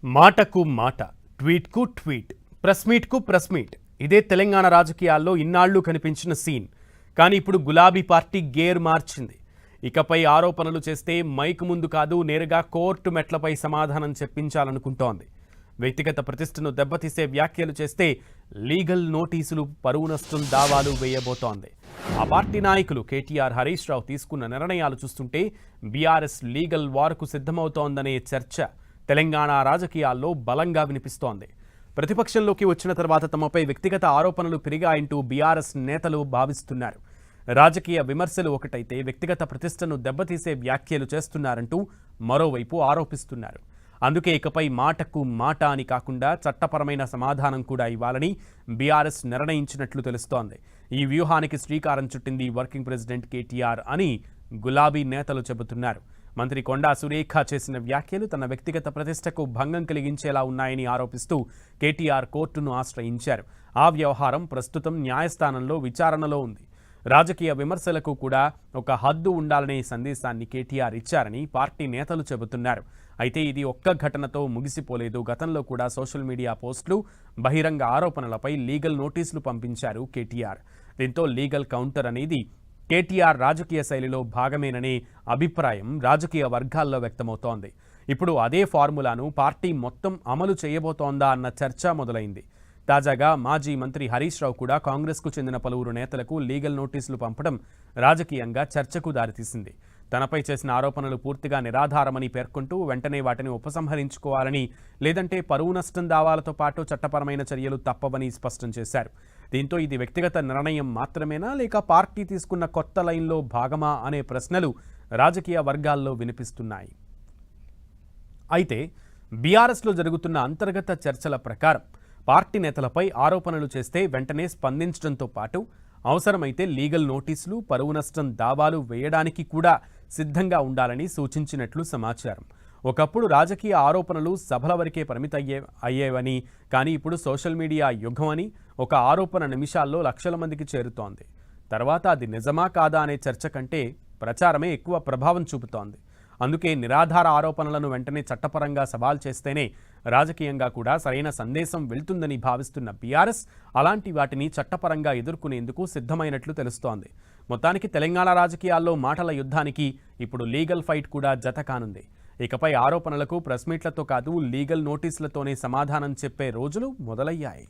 మాటకు మాట, ట్వీట్కు tweet, press మీట్కు press meet. ఇదే తెలంగాణ రాజకీయాల్లో ఇన్నాళ్లు కనిపించిన సీన్. కానీ ఇప్పుడు గులాబీ పార్టీ గేర్ మార్చింది. ఇకపై ఆరోపణలు చేస్తే మైక్ ముందు కాదు, నేరుగా కోర్టు మెట్లపై సమాధానం చెప్పించాలనుకుంటోంది. వ్యక్తిగత ప్రతిష్టను దెబ్బతీసే వ్యాఖ్యలు చేస్తే లీగల్ నోటీసులు, పరువు నష్టం దావాలు వేయబోతోంది. ఆ పార్టీ నాయకులు కేటీఆర్, హరీష్ రావు తీసుకున్న నిర్ణయాలు చూస్తుంటే బీఆర్ఎస్ లీగల్ వార్కు సిద్ధమవుతోందనే చర్చ తెలంగాణ రాజకీయాల్లో బలంగా వినిపిస్తోంది. ప్రతిపక్షంలోకి వచ్చిన తర్వాత తమపై వ్యక్తిగత ఆరోపణలు పెరిగాయంటూ బీఆర్ఎస్ నేతలు భావిస్తున్నారు. రాజకీయ విమర్శలు ఒకటైతే వ్యక్తిగత ప్రతిష్టను దెబ్బతీసే వ్యాఖ్యలు చేస్తున్నారంటూ మరోవైపు ఆరోపిస్తున్నారు. అందుకే ఇకపై మాటకు మాట అని కాకుండా చట్టపరమైన సమాధానం కూడా ఇవ్వాలని బీఆర్ఎస్ నిర్ణయించినట్లు తెలుస్తోంది. ఈ వ్యూహానికి శ్రీకారం చుట్టింది వర్కింగ్ ప్రెసిడెంట్ కేటీఆర్ అని గులాబీ నేతలు చెబుతున్నారు. మంత్రి కొండా సురేఖ చేసిన వ్యాఖ్యలు తన వ్యక్తిగత ప్రతిష్టకు భంగం కలిగించేలా ఉన్నాయని ఆరోపిస్తూ కేటీఆర్ కోర్టును ఆశ్రయించారు. ఆ వ్యవహారం ప్రస్తుతం న్యాయస్థానంలో విచారణలో ఉంది. రాజకీయ విమర్శలకు కూడా ఒక హద్దు ఉండాలనే సందేశాన్ని కేటీఆర్ ఇచ్చారని పార్టీ నేతలు చెబుతున్నారు. అయితే ఇది ఒక్క ఘటనతో ముగిసిపోలేదు. గతంలో కూడా సోషల్ మీడియా పోస్టులు, బహిరంగ ఆరోపణలపై లీగల్ నోటీసులు పంపించారు కేటీఆర్. దీంతో లీగల్ కౌంటర్ అనేది కేటీఆర్ రాజకీయ శైలిలో భాగమేననే అభిప్రాయం రాజకీయ వర్గాల్లో వ్యక్తమవుతోంది. ఇప్పుడు అదే ఫార్ములాను పార్టీ మొత్తం అమలు చేయబోతోందా అన్న చర్చ మొదలైంది. తాజాగా మాజీ మంత్రి హరీష్ రావు కూడా కాంగ్రెస్కు చెందిన పలువురు నేతలకు లీగల్ నోటీసులు పంపడం రాజకీయంగా చర్చకు దారితీసింది. తనపై చేసిన ఆరోపణలు పూర్తిగా నిరాధారమని పేర్కొంటూ వెంటనే వాటిని ఉపసంహరించుకోవాలని, లేదంటే పరువు నష్టం దావాలతో పాటు చట్టపరమైన చర్యలు తప్పవని స్పష్టం చేశారు. దీంతో ఇది వ్యక్తిగత నిర్ణయం మాత్రమేనా, లేక పార్టీ తీసుకున్న కొత్త లైన్లో భాగమా అనే ప్రశ్నలు రాజకీయ వర్గాల్లో వినిపిస్తున్నాయి. అయితే బీఆర్ఎస్లో జరుగుతున్న అంతర్గత చర్చల ప్రకారం పార్టీ నేతలపై ఆరోపణలు చేస్తే వెంటనే స్పందించడంతో పాటు అవసరమైతే లీగల్ నోటీసులు, పరువు నష్టం దావాలు వేయడానికి కూడా సిద్ధంగా ఉండాలని సూచించినట్లు సమాచారం. ఒకప్పుడు రాజకీయ ఆరోపణలు సభల వరకే అయ్యేవని, కానీ ఇప్పుడు సోషల్ మీడియా యుగం అని, ఒక ఆరోపణ నిమిషాల్లో లక్షల మందికి చేరుతోంది. తర్వాత అది నిజమా కాదా అనే చర్చ కంటే ప్రచారమే ఎక్కువ ప్రభావం చూపుతోంది. అందుకే నిరాధార ఆరోపణలను వెంటనే చట్టపరంగా సవాల్ చేస్తేనే రాజకీయంగా కూడా సరైన సందేశం వెళ్తుందని భావిస్తున్న బీఆర్ఎస్ అలాంటి వాటిని చట్టపరంగా ఎదుర్కొనేందుకు సిద్ధమైనట్లు తెలుస్తోంది. మొత్తానికి తెలంగాణ రాజకీయాల్లో మాటల యుద్ధానికి ఇప్పుడు లీగల్ ఫైట్ కూడా జత కానుంది. ఇకపై ఆరోపణలకు ప్రెస్ మీట్లతో కాదు, లీగల్ నోటీసులతోనే సమాధానం చెప్పే రోజులు మొదలయ్యాయి.